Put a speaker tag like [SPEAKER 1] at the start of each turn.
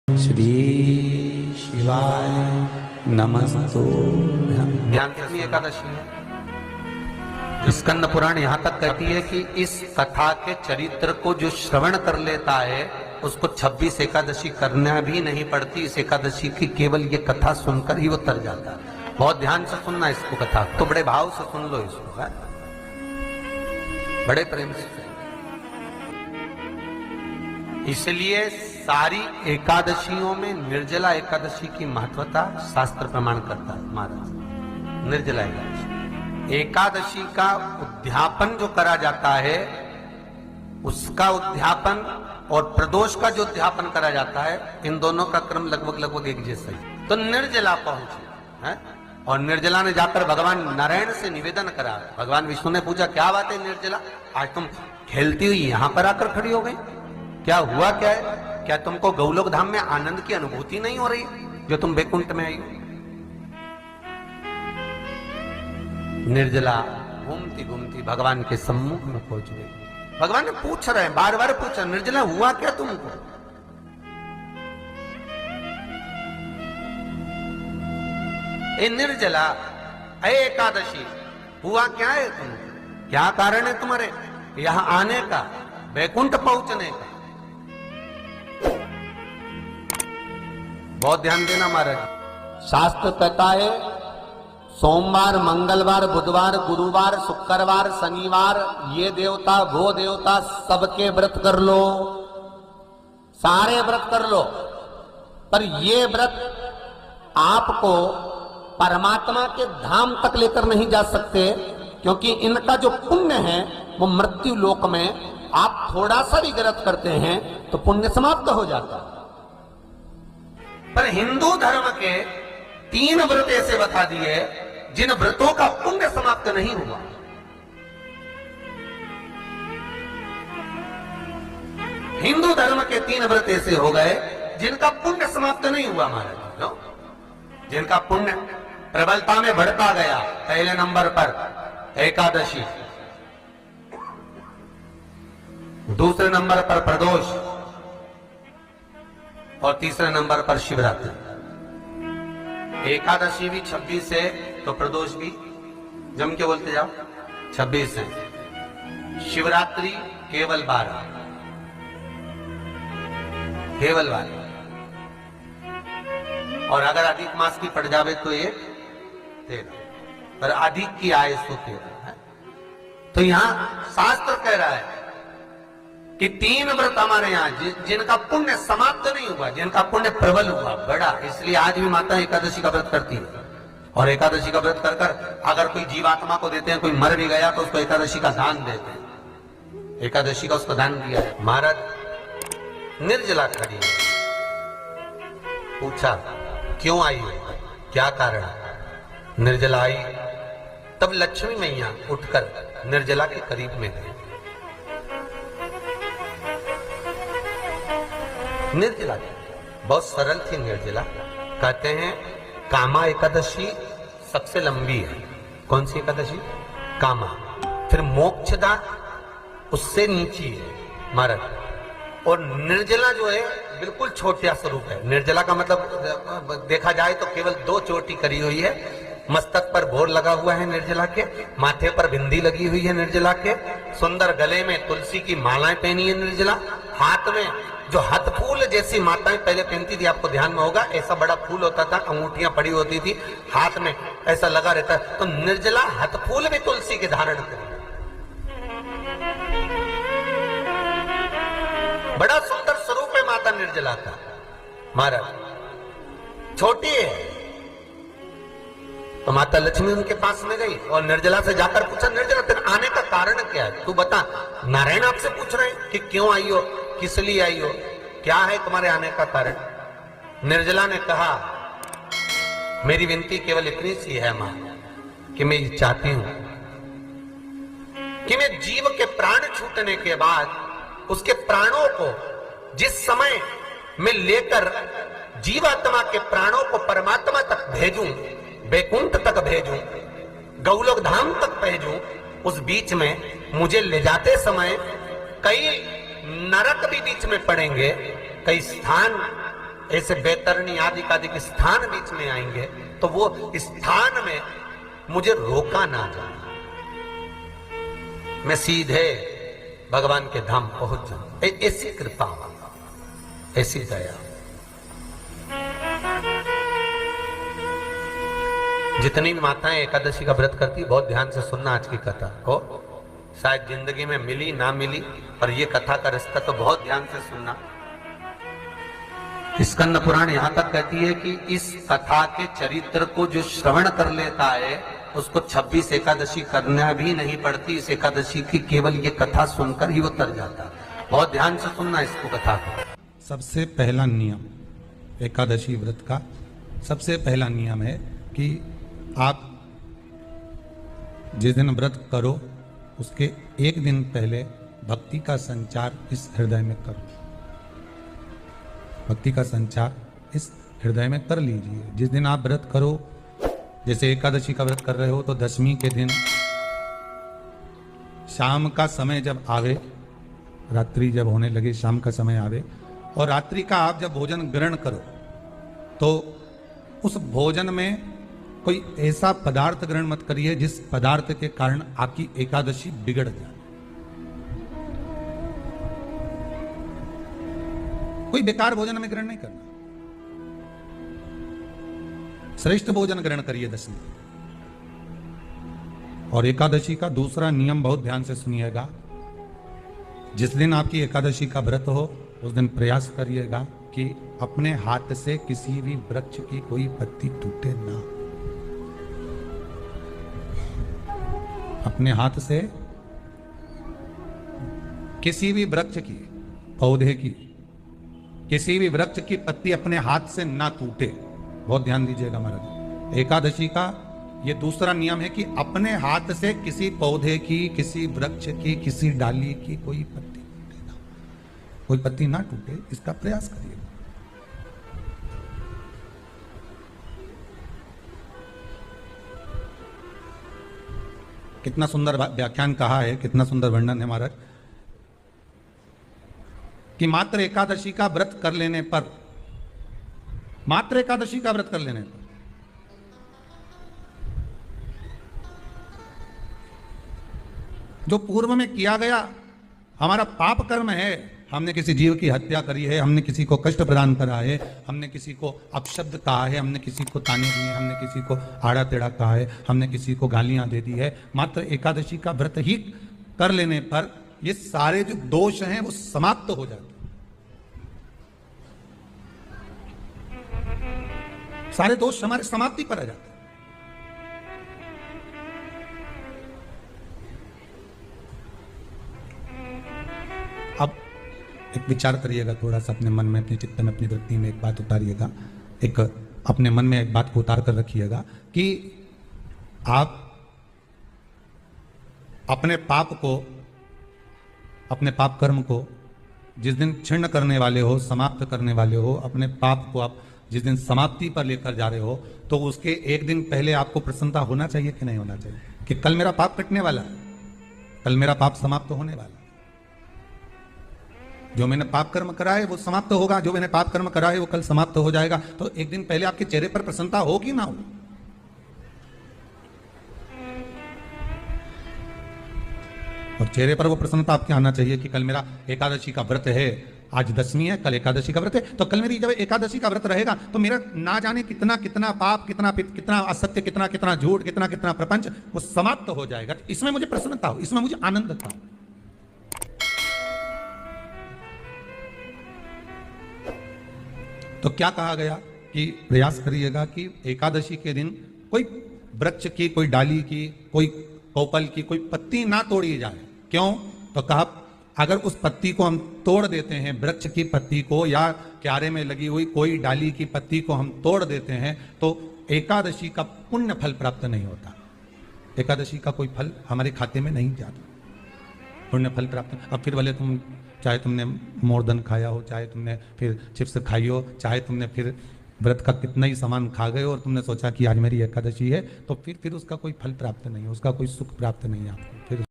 [SPEAKER 1] श्री शिवाय नमस्तुभ्यं।
[SPEAKER 2] ध्यान रखनी एकादशी है। स्कंद पुराण यहाँ तक कहती है कि इस कथा के चरित्र को जो श्रवण कर लेता है उसको 26 एकादशी करना भी नहीं पड़ती। इस एकादशी की केवल ये कथा सुनकर ही वो तर जाता है। बहुत ध्यान से सुनना इसको, कथा तो बड़े भाव से सुन लो इसको, है? बड़े प्रेम से। इसलिए सारी एकादशियों में निर्जला एकादशी की महत्वता शास्त्र प्रमाण करता है। महाराज निर्जला एकादशी का उद्यापन जो करा जाता है, उसका उद्यापन और प्रदोष का जो उद्यापन करा जाता है, इन दोनों का क्रम लगभग एक जैसा ही। तो निर्जला पहुंचे है और निर्जला ने जाकर भगवान नारायण से निवेदन करा। भगवान विष्णु ने पूछा, क्या बात है निर्जला, आज तुम खेलती हुई यहां पर आकर खड़ी हो गई, क्या हुआ, क्या है? क्या तुमको गौलोक धाम में आनंद की अनुभूति नहीं हो रही जो तुम बैकुंठ में आई हो? निर्जला घूमती घूमती भगवान के सम्मुख में पहुंच गई। भगवान ने पूछ रहे हैं, बार बार पूछा, निर्जला हुआ क्या तुमको? ए निर्जला, ए एकादशी, हुआ क्या है तुमको? क्या कारण है तुम्हारे यहां आने का, बैकुंठ पहुंचने का? बहुत ध्यान देना महाराज। शास्त्र कहता है सोमवार, मंगलवार, बुधवार, गुरुवार, शुक्रवार, शनिवार, ये देवता वो देवता सबके व्रत कर लो, सारे व्रत कर लो, पर ये व्रत आपको परमात्मा के धाम तक लेकर नहीं जा सकते, क्योंकि इनका जो पुण्य है वो मृत्यु लोक में आप थोड़ा सा भी गलत करते हैं तो पुण्य समाप्त हो जाता है। पर हिंदू धर्म के 3 व्रत ऐसे बता दिए जिन व्रतों का पुण्य समाप्त नहीं हुआ। हिंदू धर्म के 3 व्रत ऐसे हो गए जिनका पुण्य समाप्त नहीं हुआ महाराज। जिनका पुण्य प्रबलता में बढ़ता गया। पहले नंबर पर एकादशी, दूसरे नंबर पर प्रदोष और तीसरे नंबर पर शिवरात्रि। एकादशी भी 26 है तो प्रदोष भी जम के बोलते जाओ 26 है। शिवरात्रि केवल 12, केवल 12, और अगर अधिक मास की पड़ जावे तो ये 13, पर अधिक की आय सो 13 है। तो यहां शास्त्र कह रहा है कि 3 व्रत हमारे यहाँ जिनका पुण्य समाप्त नहीं हुआ, जिनका पुण्य प्रबल हुआ, बड़ा। इसलिए आज भी माता एकादशी का व्रत करती है। और एकादशी का व्रत कर कर अगर कोई जीवात्मा को देते हैं, कोई मर भी गया तो उसको एकादशी का दान देते हैं। एकादशी का उसको दान दिया है। महाराज निर्जला खड़ी है, पूछा क्यों आई हो, क्या कारण? निर्जला आई तब लक्ष्मी मैया उठकर निर्जला के करीब में गई। निर्जला बहुत सरल थी निर्जला। कहते हैं कामा एकादशी सबसे लंबी है। कौन सी एकादशी? कामा। फिर मोक्षदा उससे नीची है महाराज। और निर्जला जो है बिल्कुल छोटा स्वरूप है। निर्जला का मतलब देखा जाए तो केवल 2 चोटी करी हुई है। मस्तक पर भोर लगा हुआ है निर्जला के, माथे पर बिंदी लगी हुई है निर्जला के, सुंदर गले में तुलसी की मालाएं पहनी है निर्जला, हाथ में जो हाथ फूल जैसी माताएं पहले पहनती थी, आपको ध्यान में होगा, ऐसा बड़ा फूल होता था, अंगूठियां पड़ी होती थी, हाथ में ऐसा लगा रहता है। तो निर्जला हाथ फूल भी तुलसी के धारण करी। बड़ा सुंदर स्वरूप है माता निर्जला का महाराज। छोटी है तो माता लक्ष्मी उनके पास में गई और निर्जला से जाकर पूछा, निर्जला तेरे आने का कारण क्या है, तू बता। नारायण आपसे पूछ रहे हैं कि क्यों आई हो, किस लिए आई हो, क्या है तुम्हारे आने का कारण? निर्जला ने कहा, मेरी विनती केवल इतनी सी है मां कि मैं ये चाहती हूं कि मैं जीव के प्राण छूटने के बाद उसके प्राणों को जिस समय मैं लेकर जीवात्मा के प्राणों को परमात्मा तक भेजूं, बैकुंठ तक भेजूं, गौलोक धाम तक भेजूं, उस बीच में मुझे ले जाते समय कई नरक भी बीच में पड़ेंगे, कई स्थान ऐसे बैतरणी आदि के स्थान बीच में आएंगे तो वो स्थान में मुझे रोका ना जाए, मैं सीधे भगवान के धाम पहुंच जाऊं। ऐसी कृपा, ऐसी दया। जितनी भी माताएं एकादशी का व्रत करती, बहुत ध्यान से सुनना आज की कथा को, शायद जिंदगी में मिली ना मिली, पर ये कथा का रिश्ता तो बहुत ध्यान से सुनना। स्कंद पुराण यहां तक कहती है कि इस कथा के चरित्र को जो श्रवण कर लेता है उसको 26 एकादशी करना भी नहीं पड़ती। इस एकादशी की केवल ये कथा सुनकर ही वो तर जाता है। बहुत ध्यान से सुनना इसको, कथा को।
[SPEAKER 3] सबसे पहला नियम एकादशी व्रत का, सबसे पहला नियम है कि आप जिस दिन व्रत करो उसके एक दिन पहले भक्ति का संचार इस हृदय में करो। भक्ति का संचार इस हृदय में कर लीजिए। जिस दिन आप व्रत करो, जैसे एकादशी का व्रत कर रहे हो तो दशमी के दिन शाम का समय जब आवे, रात्रि जब होने लगे, शाम का समय आवे और रात्रि का आप जब भोजन ग्रहण करो तो उस भोजन में कोई ऐसा पदार्थ ग्रहण मत करिए जिस पदार्थ के कारण आपकी एकादशी बिगड़ जाए। कोई बेकार भोजन में ग्रहण नहीं करना, श्रेष्ठ भोजन ग्रहण करिए दशमी। और एकादशी का दूसरा नियम बहुत ध्यान से सुनिएगा। जिस दिन आपकी एकादशी का व्रत हो उस दिन प्रयास करिएगा कि अपने हाथ से किसी भी वृक्ष की कोई पत्ती टूटे ना। अपने हाथ से किसी भी वृक्ष की, पौधे की, किसी भी वृक्ष की पत्ती अपने हाथ से ना टूटे। बहुत ध्यान दीजिएगा महाराज। एकादशी का ये दूसरा नियम है कि अपने हाथ से किसी पौधे की, किसी वृक्ष की, किसी डाली की कोई पत्ती टूटे ना, कोई पत्ती ना टूटे, इसका प्रयास करिए। कितना सुंदर व्याख्यान कहा है, कितना सुंदर वर्णन है महाराज कि मात्र एकादशी का व्रत कर लेने पर, मात्र एकादशी का व्रत कर लेने पर जो पूर्व में किया गया हमारा पाप कर्म है, हमने किसी जीव की हत्या करी है, हमने किसी को कष्ट प्रदान करा है, हमने किसी को अपशब्द कहा है, हमने किसी को ताने दिए, हमने किसी को आड़ा टेढ़ा कहा है, हमने किसी को गालियां दे दी है, मात्र एकादशी का व्रत ही कर लेने पर ये सारे जो दोष हैं वो समाप्त हो जाते हैं। सारे दोष हमारे समाप्ति पर आ जाते हैं। अब एक विचार करिएगा थोड़ा सा अपने मन में, अपने चित्त में, अपनी वृत्ति में एक बात उतारिएगा, एक अपने मन में एक बात को उतार कर रखिएगा कि आप अपने पाप को, अपने पाप कर्म को जिस दिन क्षीण करने वाले हो, समाप्त करने वाले हो, अपने पाप को आप जिस दिन समाप्ति पर लेकर जा रहे हो तो उसके एक दिन पहले आपको प्रसन्नता होना चाहिए कि नहीं होना चाहिए कि कल मेरा पाप कटने वाला है, कल मेरा पाप समाप्त होने वाला है। जो मैंने पाप कर्म करा है वो समाप्त होगा, जो मैंने पाप कर्म करा है वो कल समाप्त हो जाएगा। तो एक दिन पहले आपके चेहरे पर प्रसन्नता हो कि ना हो? और चेहरे पर वो प्रसन्नता आपके आना चाहिए कि कल मेरा एकादशी का व्रत है, आज दशमी है, कल एकादशी का व्रत है, तो कल मेरी जब एकादशी का व्रत रहेगा तो मेरा ना जाने कितना कितना पाप, कितना असत्य, कितना कितना झूठ, कितना कितना प्रपंच वो समाप्त हो जाएगा। इसमें मुझे प्रसन्नता हो, इसमें मुझे आनंद था। तो क्या कहा गया कि प्रयास करिएगा कि एकादशी के दिन कोई वृक्ष की, कोई डाली की, कोई कोपल की कोई पत्ती ना तोड़ी जाए। क्यों? तो कहा अगर उस पत्ती को हम तोड़ देते हैं, वृक्ष की पत्ती को या क्यारे में लगी हुई कोई डाली की पत्ती को हम तोड़ देते हैं तो एकादशी का पुण्य फल प्राप्त नहीं होता, एकादशी का कोई फल हमारे खाते में नहीं जाता, पुण्य फल प्राप्त। अब फिर भले तुम चाहे तुमने मोरधन खाया हो, चाहे तुमने फिर चिप्स खाई हो, चाहे तुमने फिर व्रत का कितना ही सामान खा गए और तुमने सोचा कि आज मेरी एकादशी है, तो फिर उसका कोई फल प्राप्त नहीं है, उसका कोई सुख प्राप्त नहीं है आपको। फिर